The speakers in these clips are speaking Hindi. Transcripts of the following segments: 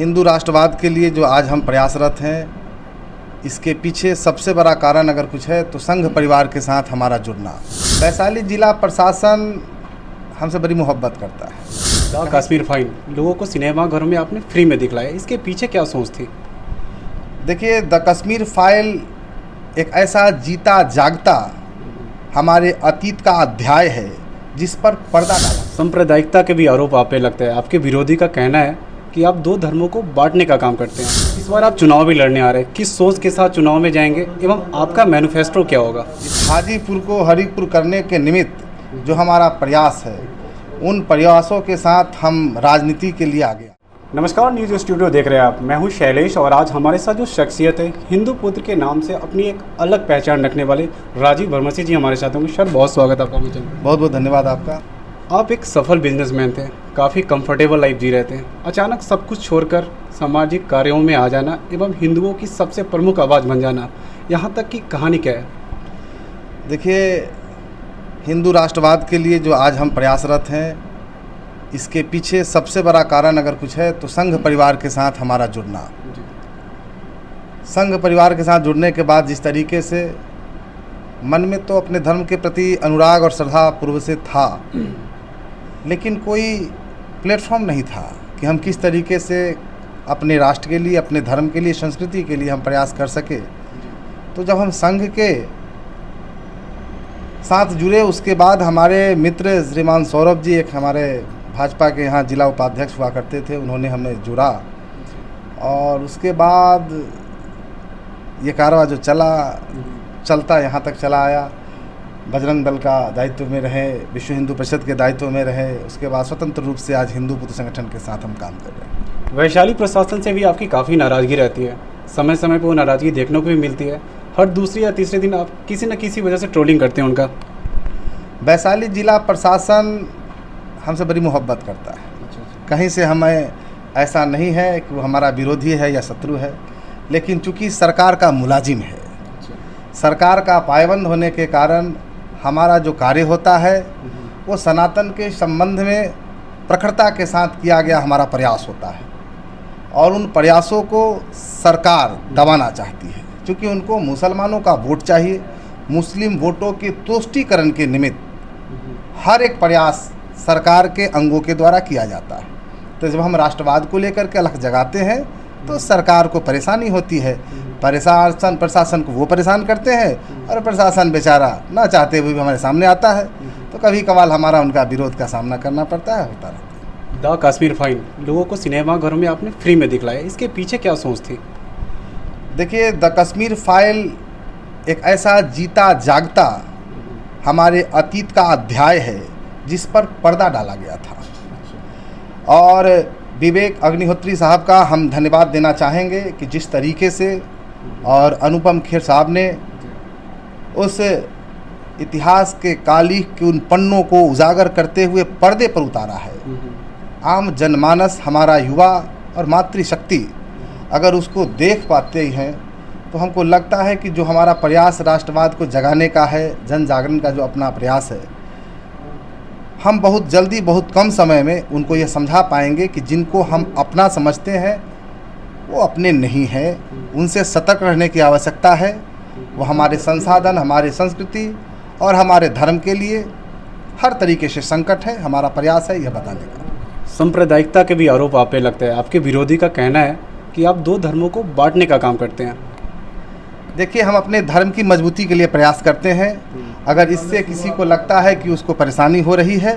हिंदू राष्ट्रवाद के लिए जो आज हम प्रयासरत हैं, इसके पीछे सबसे बड़ा कारण अगर कुछ है तो संघ परिवार के साथ हमारा जुड़ना। वैशाली जिला प्रशासन हमसे बड़ी मोहब्बत करता है। द कश्मीर फाइल लोगों को सिनेमा घरों में आपने फ्री में दिखलाया, इसके पीछे क्या सोच थी? देखिए, द कश्मीर फाइल एक ऐसा जीता जागता हमारे अतीत का अध्याय है जिस पर पर्दा डाला। सांप्रदायिकता के भी आरोप आप पे लगते हैं। आपके विरोधी का कहना है कि आप दो धर्मों को बांटने का काम करते हैं। इस बार आप चुनाव भी लड़ने आ रहे हैं, किस सोच के साथ चुनाव में जाएंगे एवं आपका मैनिफेस्टो क्या होगा? हाजीपुर को हरिपुर करने के निमित्त जो हमारा प्रयास है, उन प्रयासों के साथ हम राजनीति के लिए आगे। नमस्कार, न्यूज़ स्टूडियो देख रहे हैं आप। मैं हूं शैलेश और आज हमारे साथ जो शख्सियत है, हिंदू पुत्र के नाम से अपनी एक अलग पहचान रखने वाले राजीव वर्मसी जी हमारे साथ होंगे। सर, बहुत स्वागत आपका। मुझे बहुत बहुत धन्यवाद आपका। आप एक सफल बिजनेसमैन थे, काफ़ी कंफर्टेबल लाइफ जी रहे थे। अचानक सब कुछ छोड़कर सामाजिक कार्यों में आ जाना एवं हिंदुओं की सबसे प्रमुख आवाज़ बन जाना, यहाँ तक की कहानी क्या है? देखिए, हिंदू राष्ट्रवाद के लिए जो आज हम प्रयासरत हैं, इसके पीछे सबसे बड़ा कारण अगर कुछ है तो संघ परिवार के साथ हमारा जुड़ना। संघ परिवार के साथ जुड़ने के बाद जिस तरीके से मन में तो अपने धर्म के प्रति अनुराग और श्रद्धा पूर्व से था, लेकिन कोई प्लेटफॉर्म नहीं था कि हम किस तरीके से अपने राष्ट्र के लिए, अपने धर्म के लिए, संस्कृति के लिए हम प्रयास कर सके। तो जब हम संघ के साथ जुड़े, उसके बाद हमारे मित्र श्रीमान सौरभ जी, एक हमारे भाजपा के यहाँ जिला उपाध्यक्ष हुआ करते थे, उन्होंने हमें जुड़ा और उसके बाद ये कारवां जो चलता यहाँ तक चला आया। बजरंग दल का दायित्व में रहे, विश्व हिंदू परिषद के दायित्व में रहे, उसके बाद स्वतंत्र रूप से आज हिंदू पुत्र संगठन के साथ हम काम कर रहे हैं। वैशाली प्रशासन से भी आपकी काफ़ी नाराज़गी रहती है, समय समय पर वो नाराज़गी देखने को भी मिलती है। हर दूसरे या तीसरे दिन आप किसी न किसी वजह से ट्रोलिंग करते हैं उनका। वैशाली जिला प्रशासन हमसे बड़ी मोहब्बत करता है। कहीं से हमें ऐसा नहीं है कि वो हमारा विरोधी है या शत्रु है, लेकिन चूंकि सरकार का मुलाजिम है, सरकार का पायबंद होने के कारण हमारा जो कार्य होता है वो सनातन के संबंध में प्रखरता के साथ किया गया हमारा प्रयास होता है और उन प्रयासों को सरकार दबाना चाहती है, क्योंकि उनको मुसलमानों का वोट चाहिए। मुस्लिम वोटों के तुष्टीकरण के निमित्त हर एक प्रयास सरकार के अंगों के द्वारा किया जाता है। तो जब हम राष्ट्रवाद को लेकर के अलग जगाते हैं तो सरकार को परेशानी होती है, प्रशासन को वो परेशान करते हैं और प्रशासन बेचारा ना चाहते हुए भी हमारे सामने आता है, तो कभी कभार हमारा उनका विरोध का सामना करना पड़ता है, होता रहता है। द कश्मीर फाइल लोगों को सिनेमा घरों में आपने फ्री में दिखलाया, इसके पीछे क्या सोच थी? देखिए, द कश्मीर फाइल एक ऐसा जीता जागता हमारे अतीत का अध्याय है जिस पर पर्दा डाला गया था और विवेक अग्निहोत्री साहब का हम धन्यवाद देना चाहेंगे कि जिस तरीके से और अनुपम खेर साहब ने उस इतिहास के कालिख के उन पन्नों को उजागर करते हुए पर्दे पर उतारा है। आम जनमानस, हमारा युवा और मातृशक्ति अगर उसको देख पाते हैं तो हमको लगता है कि जो हमारा प्रयास राष्ट्रवाद को जगाने का है, जन जागरण का जो अपना प्रयास है, हम बहुत जल्दी, बहुत कम समय में उनको ये समझा पाएंगे कि जिनको हम अपना समझते हैं वो अपने नहीं हैं। उनसे सतर्क रहने की आवश्यकता है। वो हमारे संसाधन, हमारे संस्कृति और हमारे धर्म के लिए हर तरीके से संकट है। हमारा प्रयास है यह बताने का। सांप्रदायिकता के भी आरोप आप पे लगते हैं। आपके विरोधी का कहना है कि आप दो धर्मों को बांटने का काम करते हैं। देखिए, हम अपने धर्म की मजबूती के लिए प्रयास करते हैं। अगर इससे किसी को लगता है कि उसको परेशानी हो रही है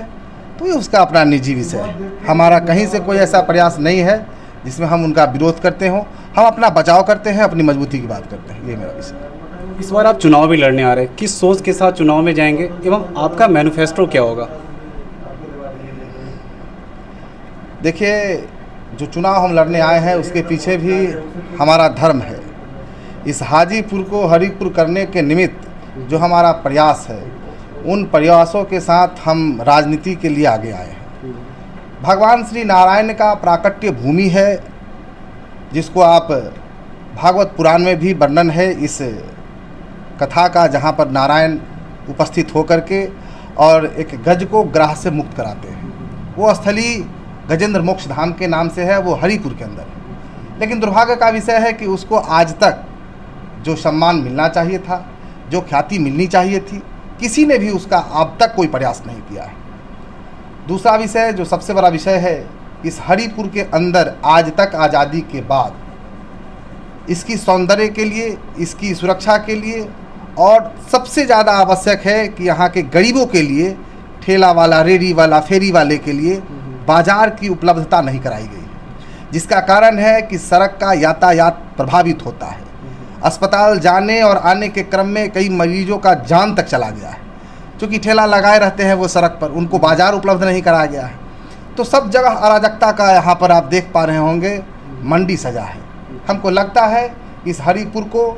तो ये उसका अपना निजी विषय है। हमारा कहीं से कोई ऐसा प्रयास नहीं है जिसमें हम उनका विरोध करते हों। हम अपना बचाव करते हैं, अपनी मजबूती की बात करते हैं, ये मेरा विषय है। इस बार आप चुनाव भी लड़ने आ रहे हैं, किस सोच के साथ चुनाव में जाएंगे एवं आपका मैनिफेस्टो क्या होगा? देखिए, जो चुनाव हम लड़ने आए हैं उसके पीछे भी हमारा धर्म है। इस हाजीपुर को हरिपुर करने के निमित्त जो हमारा प्रयास है, उन प्रयासों के साथ हम राजनीति के लिए आगे आए हैं। भगवान श्री नारायण का प्राकट्य भूमि है, जिसको आप भागवत पुराण में भी वर्णन है इस कथा का, जहाँ पर नारायण उपस्थित होकर के और एक गज को ग्राह से मुक्त कराते हैं। वो स्थली गजेंद्र मोक्ष धाम के नाम से है, वो हरिपुर के अंदर है। लेकिन दुर्भाग्य का विषय है कि उसको आज तक जो सम्मान मिलना चाहिए था, जो ख्याति मिलनी चाहिए थी, किसी ने भी उसका अब तक कोई प्रयास नहीं किया है। दूसरा विषय जो सबसे बड़ा विषय है, इस हरिपुर के अंदर आज तक आज़ादी के बाद इसकी सौंदर्य के लिए, इसकी सुरक्षा के लिए और सबसे ज़्यादा आवश्यक है कि यहाँ के गरीबों के लिए, ठेला वाला, रेडी वाला, फेरी वाले के लिए बाज़ार की उपलब्धता नहीं कराई गई है, जिसका कारण है कि सड़क का यातायात प्रभावित होता है। अस्पताल जाने और आने के क्रम में कई मरीजों का जान तक चला गया है, क्योंकि ठेला लगाए रहते हैं वो सड़क पर, उनको बाज़ार उपलब्ध नहीं कराया गया है। तो सब जगह अराजकता का यहाँ पर आप देख पा रहे होंगे मंडी सजा है। हमको लगता है इस हरिपुर को,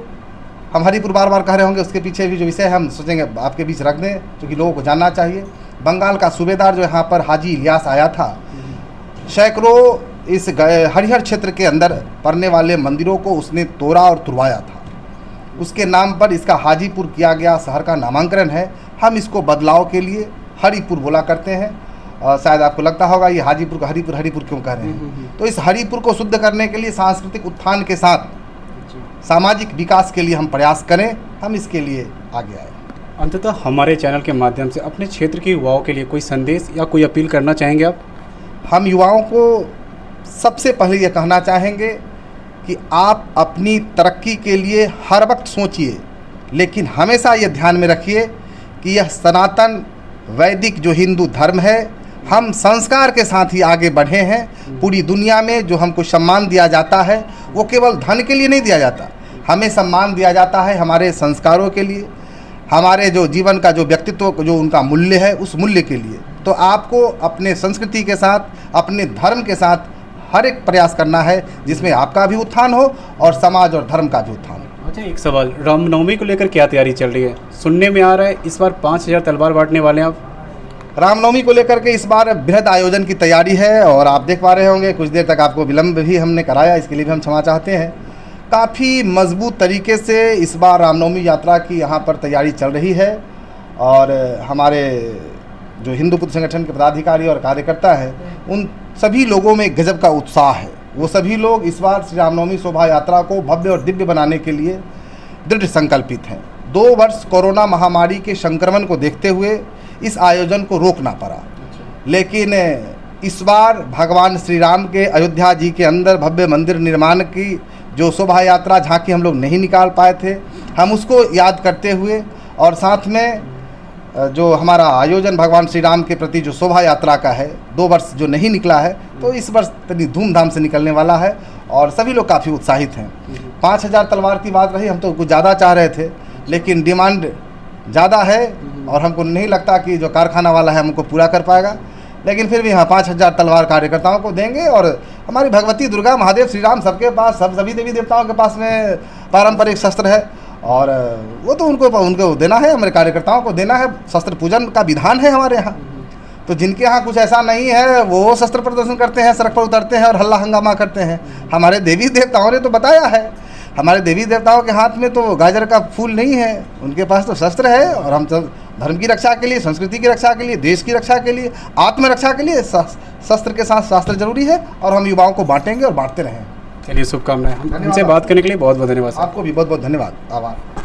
हम हरिपुर बार बार कह रहे होंगे, उसके पीछे भी जो विषय हम सोचेंगे आपके बीच रख दें, क्योंकि लोगों को जानना चाहिए। बंगाल का सूबेदार जो यहाँ पर हाजी इलियास आया था, सैकड़ों इस हरिहर क्षेत्र के अंदर पड़ने वाले मंदिरों को उसने तोड़ा और तुड़वाया था। उसके नाम पर इसका हाजीपुर किया गया शहर का नामांकन है। हम इसको बदलाव के लिए हरिपुर बोला करते हैं। शायद आपको लगता होगा ये हाजीपुर को हरिपुर हरिपुर क्यों कह रहे हैं। तो इस हरिपुर को शुद्ध करने के लिए सांस्कृतिक उत्थान के साथ सामाजिक विकास के लिए हम प्रयास करें, हम इसके लिए आगे आए। अंततः हमारे चैनल के माध्यम से अपने क्षेत्र के युवाओं के लिए कोई संदेश या कोई अपील करना चाहेंगे आप? हम युवाओं को सबसे पहले ये कहना चाहेंगे कि आप अपनी तरक्की के लिए हर वक्त सोचिए, लेकिन हमेशा ये ध्यान में रखिए कि यह सनातन वैदिक जो हिंदू धर्म है, हम संस्कार के साथ ही आगे बढ़े हैं। पूरी दुनिया में जो हमको सम्मान दिया जाता है वो केवल धन के लिए नहीं दिया जाता, हमें सम्मान दिया जाता है हमारे संस्कारों के लिए, हमारे जो जीवन का जो व्यक्तित्व जो उनका मूल्य है उस मूल्य के लिए। तो आपको अपने संस्कृति के साथ, अपने धर्म के साथ हर एक प्रयास करना है जिसमें आपका भी उत्थान हो और समाज और धर्म का भी उत्थान हो। अच्छा, एक सवाल, रामनवमी को लेकर क्या तैयारी चल रही है? सुनने में आ रहा है इस बार 5000 तलवार बांटने वाले हैं आप। रामनवमी को लेकर के इस बार बृहद आयोजन की तैयारी है और आप देख पा रहे होंगे कुछ देर तक आपको विलम्ब भी हमने कराया, इसके लिए भी हम क्षमा चाहते हैं। काफ़ी मजबूत तरीके से इस बार रामनवमी यात्रा की यहाँ पर तैयारी चल रही है और हमारे जो हिंदू पुत्र संगठन के पदाधिकारी और कार्यकर्ता हैं उन सभी लोगों में गजब का उत्साह है। वो सभी लोग इस बार श्री रामनवमी शोभा यात्रा को भव्य और दिव्य बनाने के लिए दृढ़ संकल्पित हैं। 2 वर्ष कोरोना महामारी के संक्रमण को देखते हुए इस आयोजन को रोकना पड़ा, लेकिन इस बार भगवान श्री राम के अयोध्या जी के अंदर भव्य मंदिर निर्माण की जो शोभा यात्रा झांकी हम लोग नहीं निकाल पाए थे, हम उसको याद करते हुए और साथ में जो हमारा आयोजन भगवान श्री राम के प्रति जो शोभा यात्रा का है 2 वर्ष जो नहीं निकला है, तो इस वर्ष तनी धूमधाम से निकलने वाला है और सभी लोग काफ़ी उत्साहित हैं। 5000 तलवार की बात रही, हम तो कुछ ज़्यादा चाह रहे थे, लेकिन डिमांड ज़्यादा है और हमको नहीं लगता कि जो कारखाना वाला है हमको पूरा कर पाएगा, लेकिन फिर भी हाँ 5000 तलवार कार्यकर्ताओं को देंगे। और हमारी भगवती दुर्गा, महादेव, श्री राम सबके पास, सभी देवी देवताओं के पास में पारंपरिक शस्त्र है और वो तो उनको देना है, हमारे कार्यकर्ताओं को देना है। शस्त्र पूजन का विधान है हमारे यहाँ। तो जिनके यहाँ कुछ ऐसा नहीं है वो शस्त्र प्रदर्शन करते हैं, सड़क पर उतरते हैं और हल्ला हंगामा करते हैं। हमारे देवी देवताओं ने तो बताया है, हमारे देवी देवताओं के हाथ में तो गाजर का फूल नहीं है, उनके पास तो शस्त्र है। और हम सब धर्म की रक्षा के लिए, संस्कृति की रक्षा के लिए, देश की रक्षा के लिए, आत्मरक्षा के लिए शस्त्र के साथ शास्त्र जरूरी है और हम युवाओं को बांटेंगे और बांटते रहें। चलिए, शुभकामनाएं। हमसे बात करने के लिए बहुत बहुत धन्यवाद। आपको भी बहुत बहुत धन्यवाद, आभार।